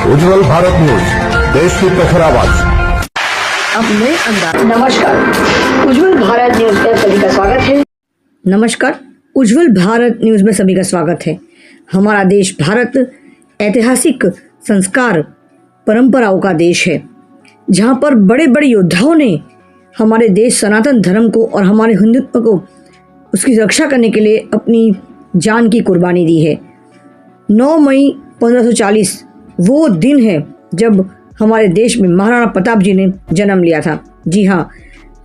उज्जवल Bharat news, देश की प्रखर आवाज। अपने अंदाज। नमस्कार, उज्जवल भारत न्यूज में सभी का स्वागत है। नमस्कार, उज्जवल भारत न्यूज में सभी का स्वागत है। हमारा देश भारत ऐतिहासिक संस्कार परंपराओं का देश है, जहाँ पर बड़े बड़े योद्धाओं ने हमारे देश सनातन धर्म को और हमारे हिंदुत्व को उसकी रक्षा करने के लिए अपनी जान की कुर्बानी दी है। 9 मई 1540 वो दिन है जब हमारे देश में महाराणा प्रताप जी ने जन्म लिया था। जी हाँ,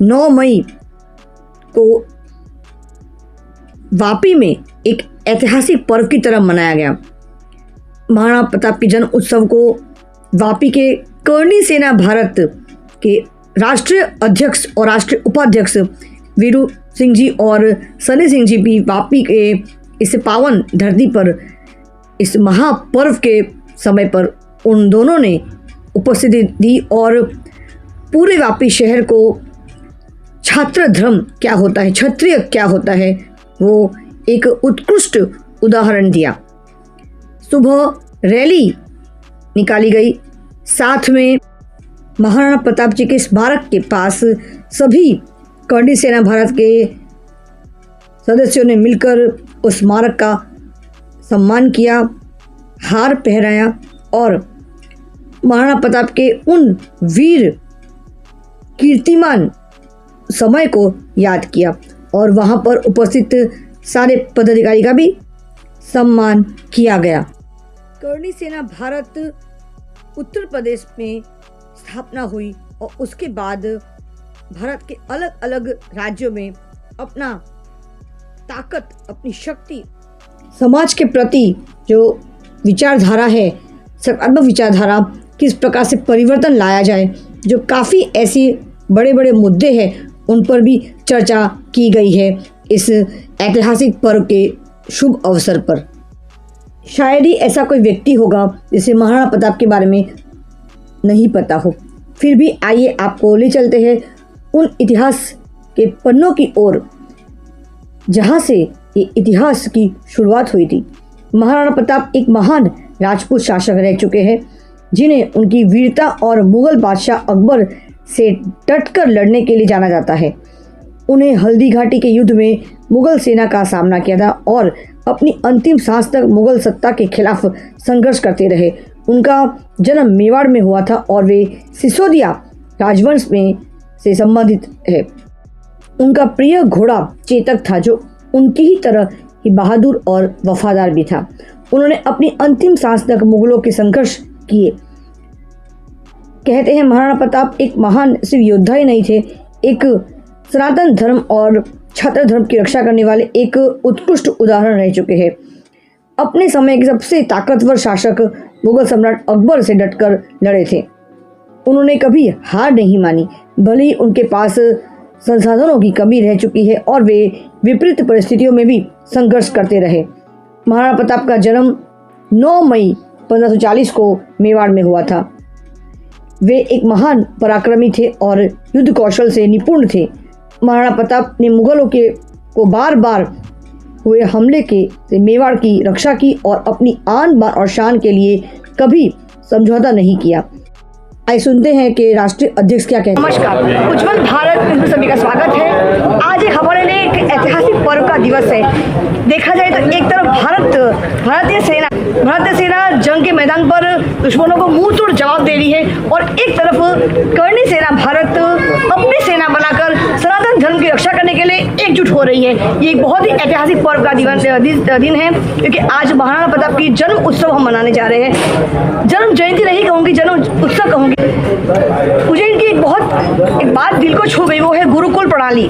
9 मई को वापी में एक ऐतिहासिक पर्व की तरह मनाया गया। महाराणा प्रताप के जन्म उत्सव को वापी के कर्णी सेना भारत के राष्ट्रीय अध्यक्ष और राष्ट्रीय उपाध्यक्ष वीरू सिंह जी और सनी सिंह जी भी वापी के इस पावन धरती पर इस महापर्व के समय पर उन दोनों ने उपस्थिति दी और पूरे वापी शहर को छात्र धर्म क्या होता है, क्षत्रिय क्या होता है, वो एक उत्कृष्ट उदाहरण दिया। सुबह रैली निकाली गई, साथ में महाराणा प्रताप जी के स्मारक के पास सभी कर्णी सेना भारत के सदस्यों ने मिलकर उस स्मारक का सम्मान किया, हार पहनाया और महाराणा प्रताप के उन वीर कीर्तिमान समय को याद किया और वहां पर उपस्थित सारे पदाधिकारी का भी सम्मान किया गया। कर्णी सेना भारत उत्तर प्रदेश में स्थापना हुई और उसके बाद भारत के अलग अलग राज्यों में अपना ताकत, अपनी शक्ति, समाज के प्रति जो विचारधारा है, सकारात्मक विचारधारा, किस प्रकार से परिवर्तन लाया जाए, जो काफ़ी ऐसे बड़े बड़े मुद्दे हैं उन पर भी चर्चा की गई है इस ऐतिहासिक पर्व के शुभ अवसर पर। शायद ही ऐसा कोई व्यक्ति होगा जिसे महाराणा प्रताप के बारे में नहीं पता हो, फिर भी आइए आपको ले चलते हैं उन इतिहास के पन्नों की ओर जहाँ से ये इतिहास की शुरुआत हुई थी। महाराणा प्रताप एक महान राजपूत शासक रह चुके हैं, जिन्हें उनकी वीरता और मुगल बादशाह अकबर से डटकर लड़ने के लिए जाना जाता है। उन्हें हल्दी घाटी के युद्ध में मुगल सेना का सामना किया था और अपनी अंतिम सांस तक मुगल सत्ता के खिलाफ संघर्ष करते रहे। उनका जन्म मेवाड़ में हुआ था और वे सिसोदिया राजवंश में से संबंधित है। उनका प्रिय घोड़ा चेतक था, जो उनकी ही तरह ही बहादुर और वफादार भी था। उन्होंने अपनी अंतिम सांस तक मुगलों के संघर्ष किए। कहते हैं महाराणा प्रताप एक महान सिर्फ योद्धा ही नहीं थे, एक सनातन धर्म और छात्र धर्म की रक्षा करने वाले एक उत्कृष्ट उदाहरण रह चुके हैं। अपने समय के सबसे ताकतवर शासक मुगल सम्राट अकबर से डटकर लड़े थे। उन्होंने कभी हार नहीं मानी, भले ही उनके पास संसाधनों की कमी रह चुकी है और वे विपरीत परिस्थितियों में भी संघर्ष करते रहे। महाराणा प्रताप का जन्म 9 मई 1540 को मेवाड़ में हुआ था। वे एक महान पराक्रमी थे और युद्ध कौशल से निपुण थे। महाराणा प्रताप ने मुगलों को बार बार हुए हमले के मेवाड़ की रक्षा की और अपनी आन बान और शान के लिए कभी समझौता नहीं किया। आइए सुनते हैं कि राष्ट्रीय अध्यक्ष क्या कहते हैं। नमस्कार, उज्जवल भारत न्यूज में सभी का स्वागत है। आज हमारे लिए एक ऐतिहासिक पर्व का दिवस है। देखा जाए तो एक तरफ भारतीय सेना जंग के मैदान पर दुश्मनों को मुंह तोड़ जवाब दे रही है और एक तरफ कर्णी सेना भारत अपनी सेना बनाकर सनातन धर्म की रक्षा करने के लिए एकजुट हो रही है। ये एक बहुत ही ऐतिहासिक पर्व का दिन है, क्योंकि आज महाराणा प्रताप की जन्म उत्सव हम मनाने जा रहे हैं। जन्म जयंती नहीं कहूँगी, जन्म उत्सव कहूँगी। मुझे इनकी एक बात दिल को छू गई, वो है गुरुकुल प्रणाली।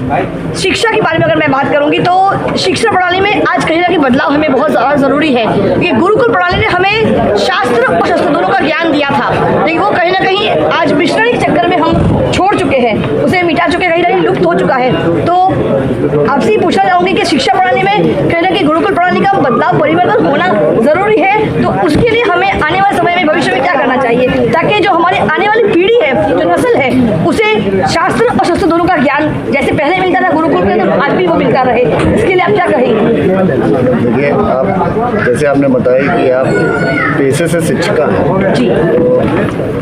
शिक्षा के बारे में अगर मैं बात करूंगी तो शिक्षा प्रणाली में आज कहीं ना कहीं बदलाव हमें बहुत ज़्यादा ज़रूरी है, क्योंकि गुरुकुल प्रणाली ने हमें शास्त्र और शस्त्र दोनों का ज्ञान दिया था, लेकिन वो कहीं ना कहीं आज मिशनरी के चक्कर में हम छोड़ चुके हैं, उसे मिटा चुके, कहीं ना कहीं लुप्त हो चुका है। तो आपसे पूछना चाहूँगी कि शिक्षा प्रणाली में कहीं ना कहीं गुरुकुल प्रणाली का बदलाव, परिवर्तन होना ज़रूरी है। तो उसके लिए हमें आने वाले समय में, भविष्य में क्या करना चाहिए, ताकि जो हमारी आने वाली पीढ़ी है, जो नस्ल है, उसे शास्त्र और शस्त्र दोनों का ज्ञान जैसे पहले मिलता था गुरुकुल में, तो आज भी वो मिलता रहे। इसके लिए आप क्या कहेंगे? देखिए, आप जैसे आपने बताया कि आप पेशे से शिक्षिका हैं। जी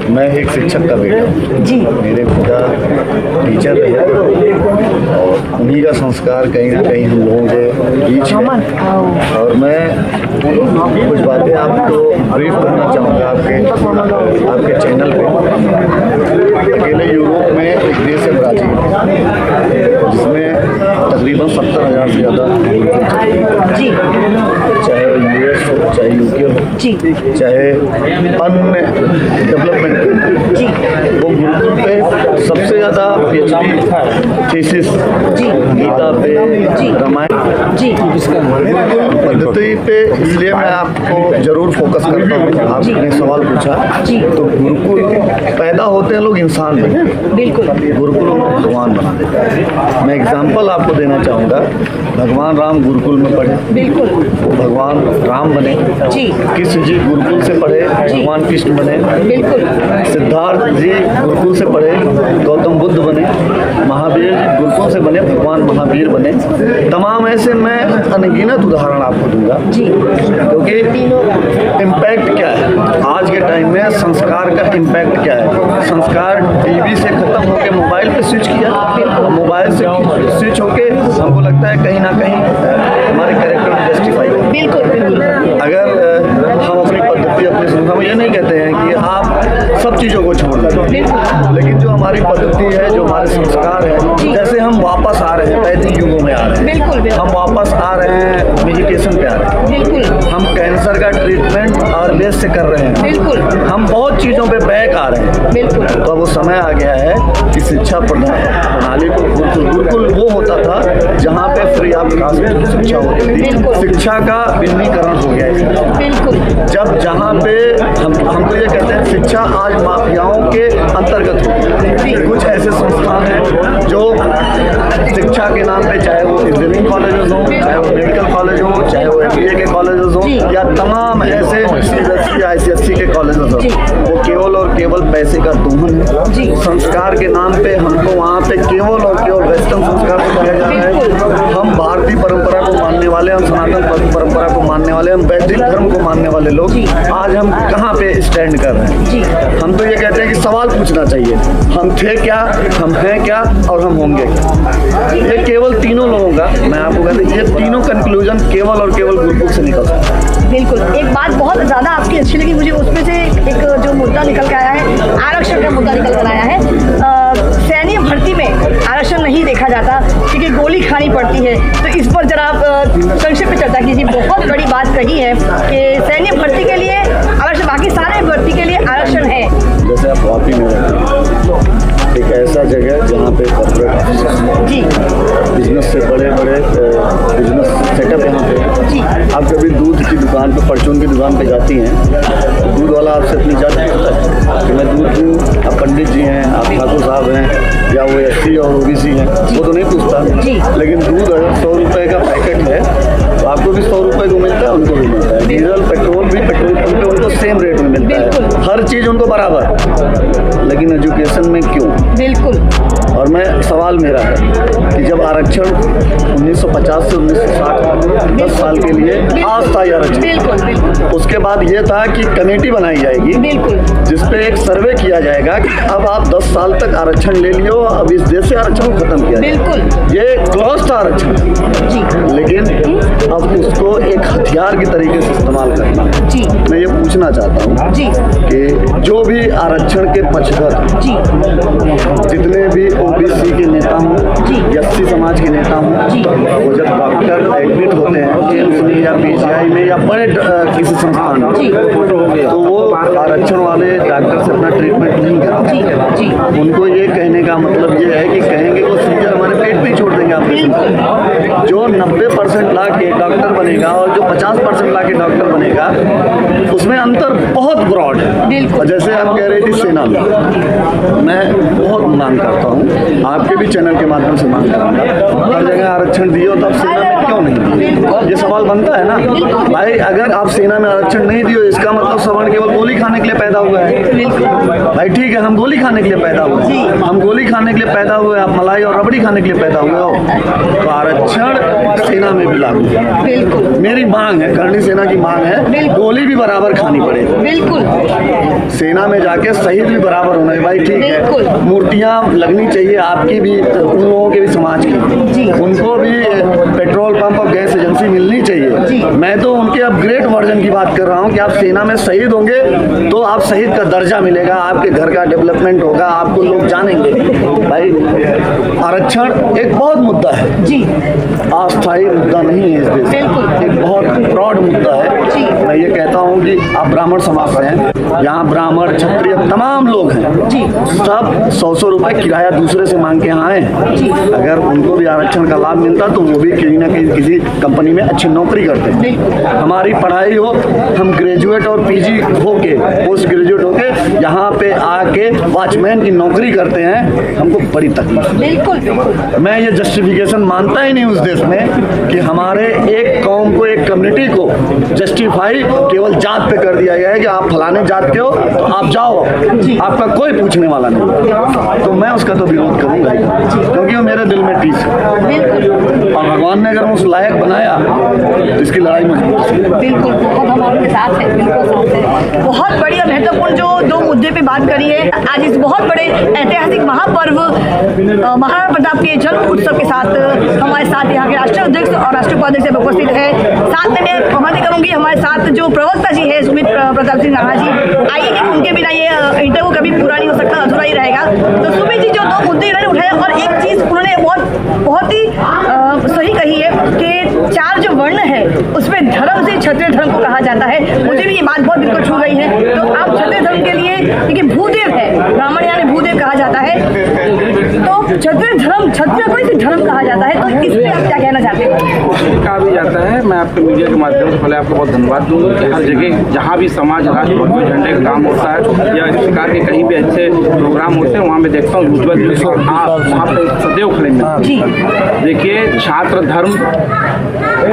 मैं एक शिक्षक का बेटा हूँ। जी मेरे पिता टीचर रहे और उन्हीं का संस्कार कहीं ना कहीं हम लोगों के बीच है। और मैं कुछ बातें आपको ब्रीफ करना चाहूँगा आपके चैनल पे। अकेले यूरोप में एक देश है ब्राज़ील, जिसमें तकरीबन 70,000 से ज़्यादा, जी चाहे यूएस हो, चाहे यूके हो, जी चाहे अन्य डेवलपमेंट, जी वो गुरुकुल पे सबसे ज़्यादा PhD थीसिस गीता पे, रामायण, जी पद्धति पे, इसलिए मैं आपको जरूर फोकस करता हूँ। आपने सवाल पूछा तो गुरुकुल पैदा होते हैं लोग इंसान बने, बिल्कुल गुरुकुल भगवान बने। मैं एग्जांपल आपको देना चाहूँगा। भगवान राम गुरुकुल में पढ़े, बिल्कुल वो भगवान राम बने। जी कृष्ण जी गुरुकुल से पढ़े, भगवान कृष्ण बने। बिल्कुल सिद्धार्थ जी गुरुकुल से पढ़े, गौतम बुद्ध बने। महावीर जी गुरुकुल से बने, भगवान महावीर बने। तमाम ऐसे मैं अनगिनत उदाहरण आपको दूंगा, जी क्योंकि इम्पैक्ट क्या है आज के टाइम में, संस्कार का इम्पैक्ट क्या है। संस्कार टीवी से खत्म होकर मोबाइल पे स्विच किया, मोबाइल से स्विच होके हमको लगता है कहीं ना कहीं हमारे कैरेक्टर में जस्टिफाई हो। बिल्कुल बिल्कुल अगर हम अपनी पद्धति, अपनी संस्था में ये नहीं कहते हैं कि आप सब चीज़ों को छोड़ दें, लेकिन जो हमारी पद्धति है, जो हमारे संस्कार है, जैसे हम वापस आ रहे हैं वैदिक युगों में आ रहे हैं, बिल्कुल हम वापस आ रहे हैं मेडिटेशन पे आ रहे हैं, बिल्कुल हम कैंसर का ट्रीटमेंट आयुर्वेद से कर रहे हैं, बिल्कुल हम बहुत चीज़ों पे बैक आ रहे हैं। बिल्कुल तो अब वो समय आ गया है कि शिक्षा प्रणाली को गुरुकुल वो होता था जहाँ पे फ्री ऑफ कास्ट शिक्षा होती थी। बिल्कुल। शिक्षा का विलीनीकरण हो गया है। बिल्कुल जब जहाँ पे हम तो ये कहते हैं शिक्षा आज माफियाओं के अंतर्गत होती है। कुछ ऐसे संस्थान हैं जो शिक्षा के नाम पे, चाहे वो इंजीनियरिंग कॉलेजेस हों, चाहे वो मेडिकल कॉलेज हो, चाहे वो MBA के कॉलेजेस हों, या तमाम ऐसे CBSE ICSE के कॉलेजेस हों, वो केवल और केवल पैसे का दोहन है। संस्कार के नाम पे हमको वहाँ पे केवल और केवल वेस्टर्न संस्कार सिखाया जा रहा है। हम भारतीय परंपरा को मानने वाले, हम सनातन परंपरा को मानने वाले, हम वैदिक धर्म को मानने वाले लोग आज हम कहाँ पे स्टैंड कर रहे हैं। हम तो ये कहते हैं कि सवाल पूछना चाहिए, हम थे क्या, हम हैं क्या और हम होंगे क्या। ये केवल तीनों लोगों का, मैं आपको कहते हैं, ये तीनों कंक्लूजन केवल और केवल गुरुकुल से निकल सकता है। बिल्कुल। एक बात बहुत ज़्यादा आपकी अच्छी लगी मुझे, उसमें से एक जो मुद्दा निकल के आया है, आरक्षण का मुद्दा निकल कर आया है। सैन्य भर्ती में आरक्षण नहीं देखा जाता क्योंकि गोली खानी पड़ती है, तो इस पर जरा आप संक्षेप में चर्चा कीजिए। बहुत बड़ी बात कही है कि सैन्य भर्ती के लिए आरक्षण, बाकी सारे भर्ती के लिए आरक्षण है। जैसे आप वापी में रहते हैं, एक ऐसा जगह जहाँ पे कॉर्पोरेट ऑफिस, जी बिजनेस से बड़े बिजनेस सेटअप यहाँ पे। जी आप कभी दूध की दुकान पे, परचून की दुकान पे जाती हैं, दूध वाला आपसे अपनी जात पूछता है कि मैं दूध दूँ, आप पंडित जी हैं, आप ठाकुर साहब हैं, या वो SC और OBC हैं, वो तो नहीं पूछता। लेकिन दूध अगर 100 रुपये का पैकेट है तो आपको भी 100 रुपये को मिलता है, उनको भी मिलता है। डीजल पेट्रोल भी पेट्रोल पंप पे उनको सेम रेट में मिलता है, हर चीज़ उनको बराबर। लेकिन एजुकेशन में क्यों? बिल्कुल। और मैं सवाल मेरा है कि जब आरक्षण 1950 से 1960 10 साल के लिए आज था ये आरक्षण, बिल्कुल उसके बाद ये था कि कमेटी बनाई जाएगी, बिल्कुल जिसपे एक सर्वे किया जाएगा कि अब आप 10 साल तक आरक्षण ले लियो, अब इस देश से आरक्षण को खत्म किया जाए। बिल्कुल। ये क्लॉज था आरक्षण, जी लेकिन अब उसको एक हथियार की तरीके से इस्तेमाल करना है। जी मैं ये पूछना चाहता हूँ जी कि जो भी आरक्षण के पक्षधर, जी जितने भी OBC के नेता हों, SC समाज के नेता हों, वो जब डॉक्टर एडमिट होते हैं KIMS में या PGI में या बड़े किसी संस्थान में, तो वो आरक्षण वाले डॉक्टर से अपना ट्रीटमेंट नहीं करते। उनको ये कहने का मतलब ये है कि कहेंगे वो सीजर हमारे पेट पे ही छोड़ देंगे आप। जो 90% ला के डॉक्टर बनेगा और जो 50% ला के डॉक्टर बनेगा, उसमें अंतर बहुत ब्रॉड है। और जैसे आप कह रहे थे सेना में, मैं बहुत मांग करता हूँ, आपके भी चैनल के माध्यम से मांग करूँगा, हर जगह आरक्षण दिए तो आप सेना में क्यों नहीं दिए? ये सवाल बनता है ना भाई। अगर आप सेना में आरक्षण नहीं दिए, इसका मतलब सवर्ण केवल गोली खाने के लिए पैदा हुआ है भाई, ठीक है, हम गोली खाने के लिए पैदा हुए हैं, हम गोली खाने के लिए पैदा हुए, आप मलाई और रबड़ी खाने के लिए पैदा हुए हो, तो आरक्षण सेना में भी लागू है। बिल्कुल मेरी मांग है, करणी सेना की मांग है, गोली भी बराबर खानी पड़ेगी, बिल्कुल सेना में जाके शहीद भी बराबर होना है भाई, ठीक है, मूर्तियाँ लगनी चाहिए आपकी भी, उन लोगों के भी समाज की, उनको भी पेट्रोल पंप और गैस एजेंसी मिलनी चाहिए। मैं तो उनके अपग्रेड वर्जन की बात कर रहा हूँ कि आप सेना में शहीद होंगे तो आप शहीद का दर्जा मिलेगा, आपके घर का डेवलपमेंट होगा, आपको लोग जानेंगे। भाई आरक्षण एक बहुत मुद्दा है जी, अस्थायी मुद्दा नहीं है इस देश में, एक बहुत ब्रॉड मुद्दा है। मैं ये कहता हूँ कि आप ब्राह्मण समाज से हैं, यहाँ ब्राह्मण क्षत्रिय तमाम लोग हैं जी, सब 100 रुपए किराया दूसरे से मांग के यहाँ आए, अगर उनको भी आरक्षण का लाभ मिलता तो वो भी कहीं ना कहीं किसी कंपनी में अच्छी नौकरी करते। हमारी पढ़ाई हो, हम ग्रेजुएट और पीजी होके, पोस्ट ग्रेजुएट होके यहाँ पे आके वॉचमैन की नौकरी करते हैं, हमको बड़ी तकलीफ। बिल्कुल मैं ये जस्टिफिकेशन मानता ही नहीं उस देश में कि हमारे एक कौम को, एक कम्युनिटी को जस्टिफाई केवल जात पे कर दिया गया है कि आप फलाने जात के हो तो आप जाओ, आपका कोई पूछने वाला नहीं, तो मैं उसका तो विरोध करूंगा क्योंकि वो मेरे दिल में टीस है, और भगवान ने अगर उस लायक बनाया तो इसकी लड़ाई मजबूत है। बिल्कुल, बहुत हमारे साथ है, बिल्कुल साथ है। बहुत बड़ी और महत्वपूर्ण जो दो मुद्दे पे बात करी है आज इस बहुत बड़े ऐतिहासिक महापर्व महाराणा प्रताप के जन्म उत्सव के साथ हमारे साथ यहाँ के राष्ट्रीय अध्यक्ष और राष्ट्रीय उपाध्यक्ष उपस्थित है। साथ में मैं अनुमति करूंगी हमारे साथ जो प्रवक्ता जी है सुमित प्रताप सिंह राणा जी, आइए कि उनके बिना ये इंटरव्यू कभी पूरा नहीं हो सकता, अधूरा ही रहेगा। तो सुमित जी जो दो मुद्दे इन्होंने उठाए और एक चीज उन्होंने बहुत ही सही कही है कि 4 जो वर्ण है उसमें धर्म से क्षत्रिय धर्म को कहा जाता है। मुझे भी ये बात बहुत दिल को छू गई है। तो आप क्षत्रिय धर्म के लिए, क्योंकि भूदेव है, ब्राह्मण यानी भूदेव कहा जाता है, तो क्षत्रिय धर्म, क्षत्रिय को ही धर्म कहा जाता है, तो इस पे आप क्या कहना चाहते हो? कहा भी जाता है। मैं आपके मीडिया के माध्यम से पहले आपको बहुत धन्यवाद दूंगा कि हर जगह जहाँ भी समाज राष्ट्र झंडे का काम होता है या इस प्रकार के कहीं भी अच्छे प्रोग्राम होते हैं वहाँ मैं देखता हूँ उज्ज्वल आप वहाँ पे सदैव खड़े हैं। देखिए, छात्र धर्म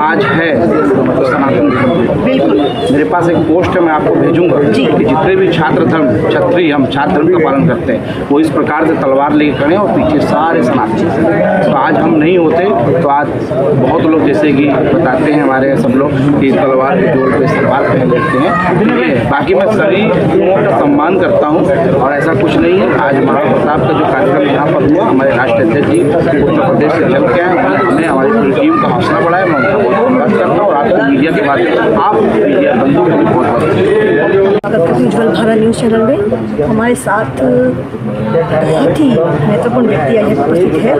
आज है तो सनातन धर्म। बिल्कुल, मेरे पास एक पोस्ट है, मैं आपको भेजूंगा कि जितने भी छात्र धर्म, क्षत्रिय, हम छात्र धर्म का पालन करते हैं, वो इस प्रकार से तलवार लेके खड़े हैं और पीछे सारे सनातन। तो आज हम नहीं होते तो आज बहुत लोग जैसे कि बताते हैं हमारे सब लोग कि तलवार के जोड़ पे सलवार पहन लेते हैं, ठीक है। बाकी मैं सभी लोगों का सम्मान करता हूँ और ऐसा कुछ नहीं है। आज महाराणा प्रताप का जो कार्यक्रम यहाँ पर हुआ, हमारे राष्ट्रीय अध्यक्ष जी उत्तर प्रदेश से चल के आए, हमने हमारी पूरी टीम का हौसला बढ़ाया। मैं उनका बहुत धन्यवाद करता हूँ और आपको मीडिया के माध्यम आप मीडिया बंधु को भी बहुत उज्ज्वल भारत न्यूज़ चैनल में हमारे साथ बहुत ही महत्वपूर्ण व्यक्ति आए उपस्थित है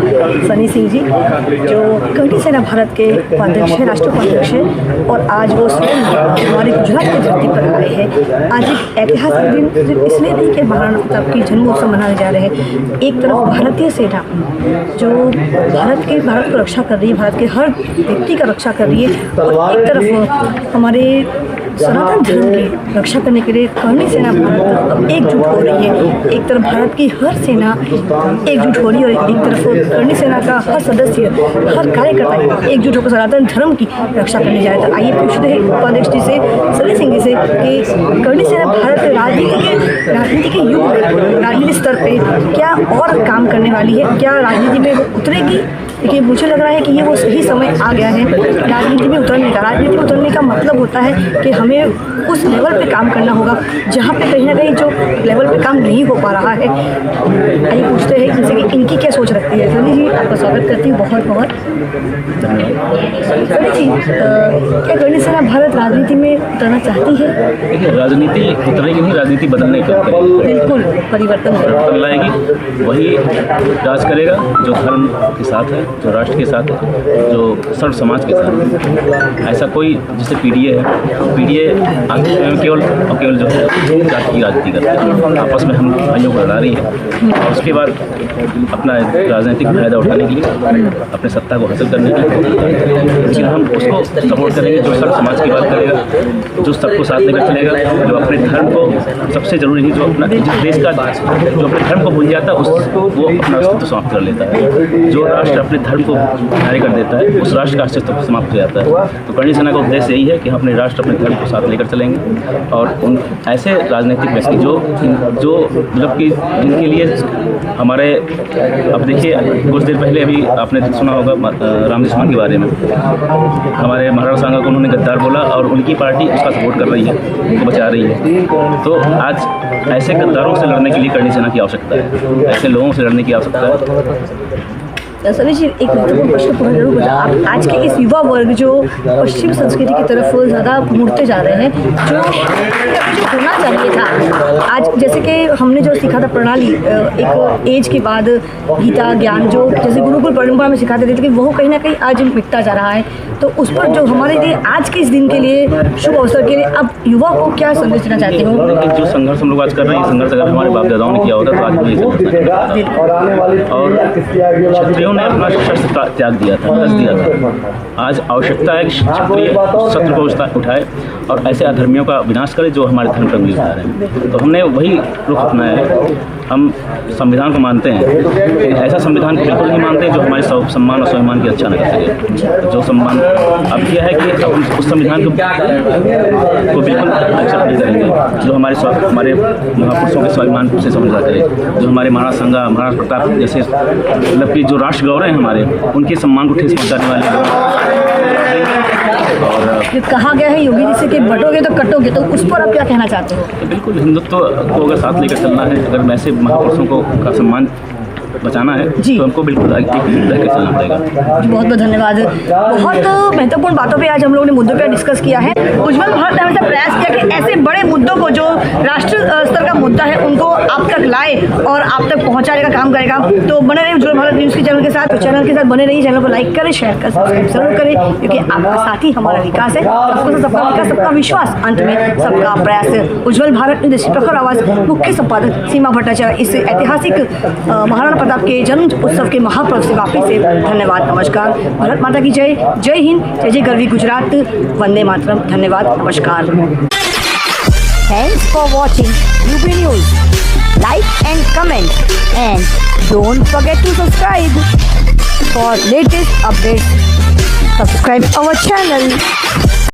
सनी सिंह जी, जो करणी सेना भारत के उपाध्यक्ष है, राष्ट्रीय उपाध्यक्ष है, और आज वो स्वयं हमारे गुजरात की धरती पर आए हैं। आज एक ऐतिहासिक दिन सिर्फ इसलिए नहीं कि महाराणा प्रताप की जन्मोत्सव मनाने जा रहे हैं। एक तरफ भारतीय सेना जो भारत को रक्षा कर रही है, भारत के हर व्यक्ति का रक्षा कर रही है, और एक तरफ हमारे सनातन धर्म की रक्षा करने के लिए करणी सेना भारत अब एकजुट हो रही है। एक तरफ भारत की हर सेना एकजुट हो रही है और एक तरफ करणी सेना का हर सदस्य, हर कार्यकर्ता एकजुट होकर सनातन धर्म की रक्षा करने जा रहे हैं। तो आइए पूछते हैं उपाध्यक्ष जी से, सनी सिंह जी से, कि करणी सेना भारत राजनीति के युग में, राजनीतिक स्तर पर क्या और काम करने वाली है, क्या राजनीति में उतरेगी? देखिए, मुझे लग रहा है कि ये वो सही समय आ गया है राजनीति में उतरने का। राजनीति में उतरने का मतलब होता है कि हमें उस लेवल पे काम करना होगा जहाँ पे कहीं ना कहीं जो लेवल पे काम नहीं हो पा रहा है। आइए पूछते हैं इनसे कि इनकी क्या सोच रखती है। सनी जी, आपका स्वागत करती हूँ बहुत बहुत। सनी जी, क्या करणी सेना भारत राजनीति में उतरना चाहती है? देखिए, राजनीति उतरेगी नहीं, राजनीति बदलने का बिल्कुल परिवर्तन लाएगी। वही राज करेगा जो धर्म के साथ है, जो राष्ट्र के साथ है, जो सर्व समाज के साथ है। ऐसा कोई जैसे पीडीए है, पीडीए केवल जो है जाति की राजनीति करते हैं, आपस में हम भाइयों को लड़ा रही है और उसके बाद अपना राजनीतिक फायदा उठाने के लिए, अपने सत्ता को हासिल करने के लिए। लेकिन हम उसको सपोर्ट करेंगे जो सर्व समाज की बात करेगा, जो सबको साथ लेकर चलेगा, जो अपने धर्म को, सबसे जरूरी नहीं, जो अपना जिस देश का जो अपने धर्म को भूल जाता है उसको वो अपना अस्तित्व समाप्त कर लेता है। जो राष्ट्र अपने अपने धर्म को जारी कर देता है, उस राष्ट्र का अस्तित्व समाप्त हो जाता है। तो करणी सेना का उद्देश्य यही है कि हम अपने राष्ट्र अपने धर्म को साथ लेकर चलेंगे और उन ऐसे राजनीतिक व्यक्ति जो मतलब कि जिनके लिए हमारे, अब देखिए कुछ देर पहले अभी आपने सुना होगा राम दुश्मन के बारे में, हमारे महाराणा सांगा को उन्होंने गद्दार बोला और उनकी पार्टी उसका सपोर्ट कर रही है, उनको बचा रही है। तो आज ऐसे गद्दारों से लड़ने के लिए करणी सेना की आवश्यकता है, ऐसे लोगों से लड़ने की आवश्यकता है। सनी जी, एक महत्वपूर्ण प्रश्न पूछना जरूर पूछा। आप आज के इस युवा वर्ग जो पश्चिम संस्कृति की तरफ ज़्यादा मुड़ते जा रहे हैं, जो होना चाहिए था, आज जैसे कि हमने जो सीखा था प्रणाली, एक एज के बाद गीता ज्ञान जो जैसे गुरुकुल परंपरा में सिखाते थे, लेकिन वो कहीं ना कहीं आज मिटता जा रहा है। तो उस पर जो हमारे लिए आज के इस दिन के लिए शुभ अवसर के लिए अब युवा को क्या संदेश देना चाहते हो? देखिए, जो संघर्ष हम लोग आज कर रहे हैं, संघर्ष अगर हमारे बाप दादाओं ने किया होता तो आज नहीं चल। और क्षत्रियों ने अपना शस्त्र त्याग दिया था, कस दिया था। आज आवश्यकता है कि क्षत्रिय शस्त्र को उठाए और ऐसे अधर्मियों का विनाश करे जो हमारे धर्म पर उंगली उठा रहे हैं। तो हमने वही रुख अपनाया है। हम संविधान को मानते हैं, ऐसा संविधान को बिल्कुल नहीं मानते जो हमारे सम्मान और स्वाभिमान की रक्षा न कर सके। जो सम्मान अब यह है कि अब हम उस संविधान को बिल्कुल एक्सेप्ट नहीं करेंगे जो हमारे महापुरुषों के स्वाभिमान से समझा करे, जो हमारे महाराणा सांगा, महाराणा प्रताप जैसे मतलब कि जो राष्ट्र गौरव हैं हमारे, उनके सम्मान को ठेस पहुँचाने वाले। और कहा गया है योगी जी से कि बटोगे तो कटोगे, तो उस पर आप क्या कहना चाहते हो? तो बिल्कुल हिंदुत्व को अगर साथ लेकर चलना है, अगर वैसे महापुरुषों को का सम्मान बचाना है तो हमको बिल्कुल आगे चलना पड़ेगा। जी, बहुत बहुत धन्यवाद। बहुत महत्वपूर्ण बातों पे आज हम लोगों ने मुद्दों पे डिस्कस किया है। उज्ज्वल भारत ने हमेशा प्रयास किया कि ऐसे बड़े मुद्दों को जो राष्ट्र स्तर का मुद्दा है उनको आप तक लाए और आप तक पहुंचाने का काम करेगा। तो बने रहिए उज्ज्वल भारत न्यूज़ के चैनल के साथ बने रहिए। चैनल को लाइक करें, शेयर करें, सब्सक्राइब जरूर करें, क्योंकि आपका साथ ही हमारा विकास है। सबका विकास, सबका विश्वास, अंत में सबका प्रयास। उज्ज्वल भारत न्यूज़ प्रखर आवाज, मुख्य संपादक सीमा भट्टाचार्य। इस ऐतिहासिक महाराणा प्रताप के जन्म उत्सव के महापर्व से वापस से धन्यवाद, नमस्कार। भारत माता की जय, जय हिंद, जय जय गरवी गुजरात, वंदे मातरम। धन्यवाद, नमस्कार। Thanks for watching UB News. Like and comment, and don't forget to subscribe for latest updates. Subscribe our channel.